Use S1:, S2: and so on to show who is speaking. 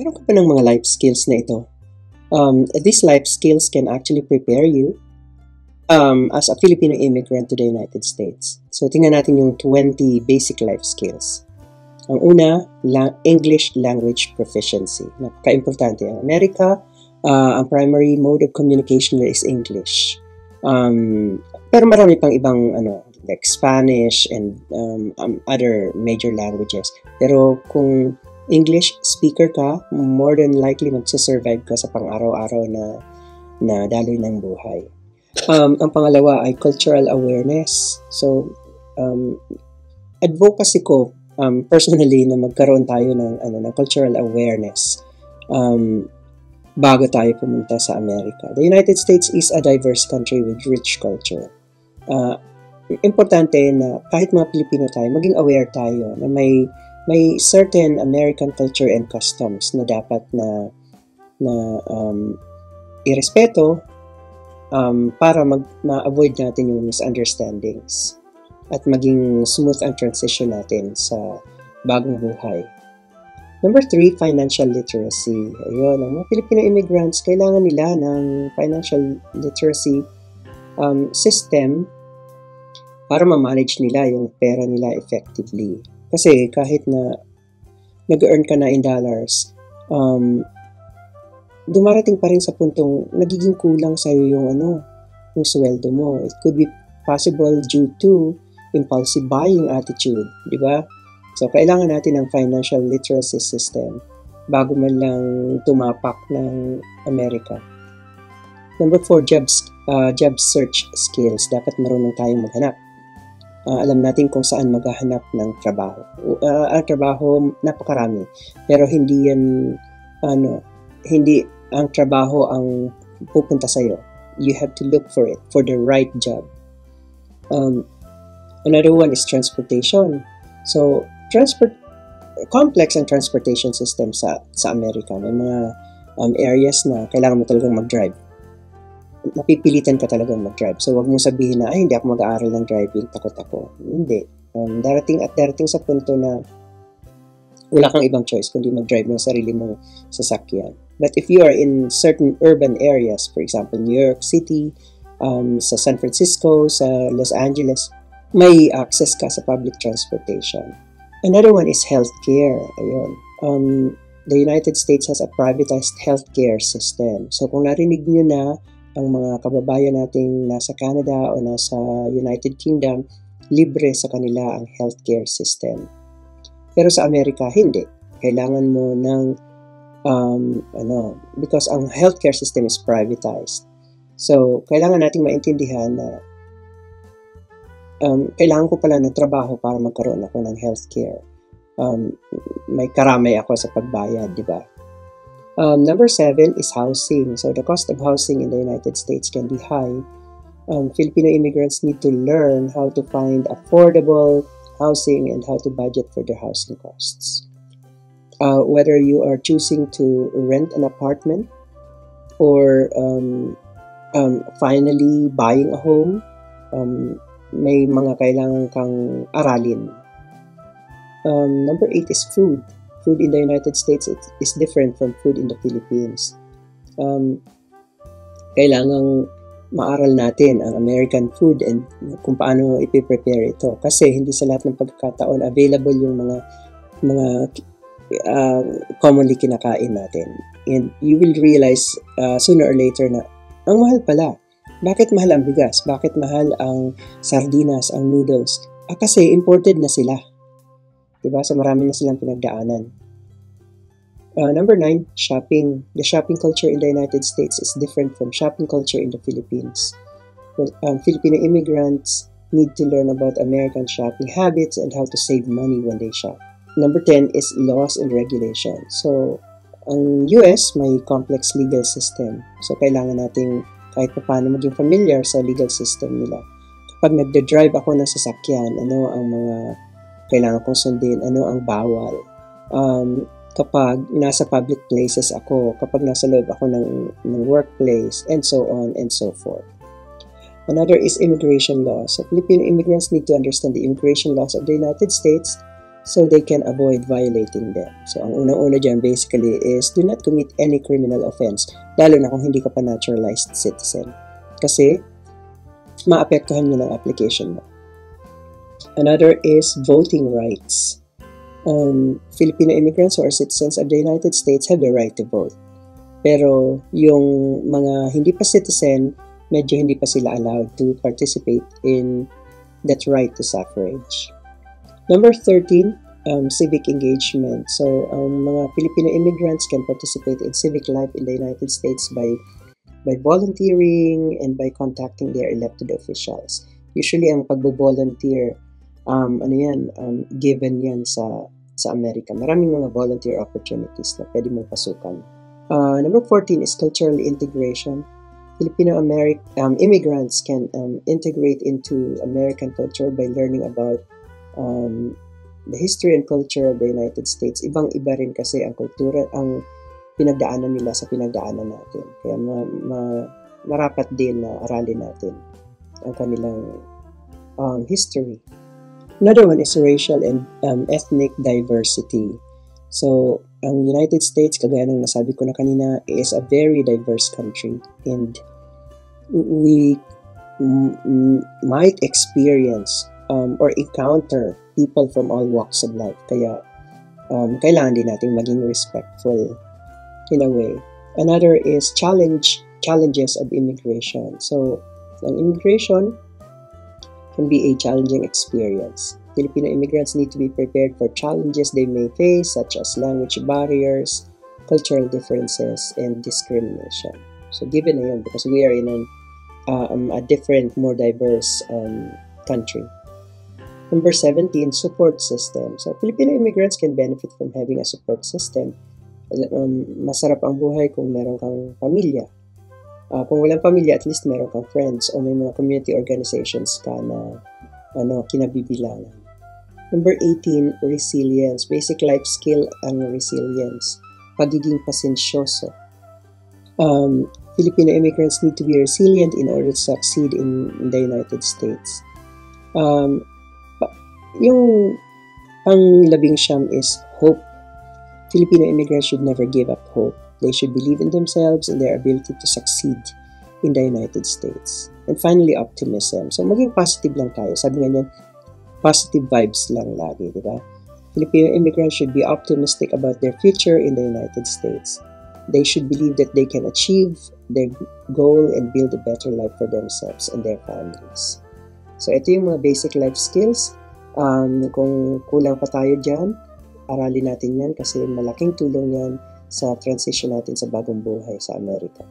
S1: Meron ka ba ng mga life skills na ito? These life skills can actually prepare you as a Filipino immigrant to the United States. So, tingnan natin yung 20 basic life skills. Ang una, English language proficiency. Napaka-importante. Ang Amerika, ang primary mode of communication is English. Pero marami pang ibang like Spanish and other major languages. Pero kung English speaker ka, more than likely magsasurvive ka sa pang-araw-araw na daloy ng buhay. Ang pangalawa ay cultural awareness. So, advocacy ko personally na magkaroon tayo ng cultural awareness bago tayo pumunta sa Amerika. The United States is a diverse country with rich culture. Importante na kahit mga Pilipino tayo, maging aware tayo na may certain American culture and customs na dapat na irespeto para ma-avoid natin yung misunderstandings at maging smooth ang transition natin sa bagong buhay. Number 3, financial literacy. Ayun, ang mga Filipino immigrants, kailangan nila ng financial literacy system para ma-manage nila yung pera nila effectively. Kasi kahit na nag-earn ka na in dollars, dumarating pa rin sa puntong nagiging kulang sa'yo yung sweldo mo. It could be possible due to impulsive buying attitude, di ba? So, kailangan natin ng financial literacy system bago man lang tumapak ng Amerika. Number 4, job search skills. Dapat marunong tayong maghanap. Alam natin kung saan maghahanap ng trabaho. Ang trabaho, napakarami. Pero hindi ang trabaho ang pupunta sa'yo. You have to look for it, for the right job. Another one is transportation. So, complex ang transportation system sa Amerika. May mga areas na kailangan mo talagang mag-drive. Mapipilitan ka talagang mag-drive. So, wag mong sabihin na, hindi ako mag-aaral ng driving, takot ako. Hindi. Darating sa punto na wala kang ibang choice kundi mag-drive ng sarili mong sasakyan. But if you are in certain urban areas, for example, New York City, sa San Francisco, sa Los Angeles, may access ka sa public transportation. Another one is healthcare. Ayun. The United States has a privatized healthcare system. So, kung narinig nyo na ang mga kababayan nating nasa Canada o nasa United Kingdom, libre sa kanila ang healthcare system. Pero sa Amerika, hindi. Kailangan mo ng, because ang healthcare system is privatized. So, kailangan nating maintindihan na kailangan ko pala ng trabaho para magkaroon ako ng healthcare. May karamay ako sa pagbayad, di ba? Number 7 is housing. So, the cost of housing in the United States can be high. Filipino immigrants need to learn how to find affordable housing and how to budget for their housing costs. Whether you are choosing to rent an apartment or finally buying a home, may mga kailangan kang aralin. Number 8 is food. Food in the United States is different from food in the Philippines. Kailangang maaral natin ang American food and kung paano ipiprepare ito. Kasi hindi sa lahat ng pagkakataon available yung mga commonly kinakain natin. And you will realize sooner or later na ang mahal pala. Bakit mahal ang bigas? Bakit mahal ang sardinas, ang noodles? Kasi imported na sila. Diba? So marami na silang pinagdaanan. Number 9, shopping. The shopping culture in the United States is different from shopping culture in the Philippines. Filipino immigrants need to learn about American shopping habits and how to save money when they shop. Number 10 is laws and regulations. So, ang US may complex legal system. So, kailangan nating kahit pa paano maging familiar sa legal system nila. Kapag nagde-drive ako ng sasakyan, ano ang mga kailangan kong sundin, ano ang bawal. Kapag nasa public places ako, kapag nasa loob ako ng workplace, and so on and so forth. Another is immigration laws. So, Filipino immigrants need to understand the immigration laws of the United States so they can avoid violating them. So, ang unang-una dyan basically is do not commit any criminal offense, lalo na kung hindi ka pa naturalized citizen. Kasi, maapektuhan nyo ng application mo. Another is voting rights. Filipino immigrants who are citizens of the United States have the right to vote. Pero yung mga hindi pa citizen, medyo hindi pa sila allowed to participate in that right to suffrage. Number 13, civic engagement. So, mga Filipino immigrants can participate in civic life in the United States by volunteering and by contacting their elected officials. Usually, ang pagbo-volunteer, given yan sa Amerika. Maraming mga volunteer opportunities na pwede mong pasukan. Number 14 is cultural integration. Filipino immigrants can integrate into American culture by learning about the history and culture of the United States. Ibang-iba rin kasi ang kultura, ang pinagdaanan nila sa pinagdaanan natin. Kaya marapat din na aralin natin ang kanilang history. Another one is racial and ethnic diversity. So, ang United States, kagaya ng nasabi ko na kanina, is a very diverse country, and we might experience or encounter people from all walks of life. Kaya, kailangan din natin maging respectful in a way. Another is challenges of immigration. So, ang immigration can be a challenging experience. Filipino immigrants need to be prepared for challenges they may face, such as language barriers, cultural differences, and discrimination. So, given na yun, because we are in a different, more diverse country. Number 17, support system. So, Filipino immigrants can benefit from having a support system. Masarap ang buhay kung meron kang pamilya. Kung walang pamilya, at least meron kang friends o may mga community organizations ka na kinabibilangan. Number 18, resilience. Basic life skill ang resilience. Pagiging pasensyoso. Filipino immigrants need to be resilient in order to succeed in the United States. Yung pang-19 is hope. Filipino immigrants should never give up hope. They should believe in themselves and their ability to succeed in the United States. And finally, optimism. So, maging positive lang tayo. Sabi nga niyan, positive vibes lang lagi, di ba? Filipino immigrants should be optimistic about their future in the United States. They should believe that they can achieve their goal and build a better life for themselves and their families. So, ito yung mga basic life skills. Kung kulang pa tayo dyan, aralin natin yan kasi malaking tulong yan sa transition natin sa bagong buhay sa Amerika.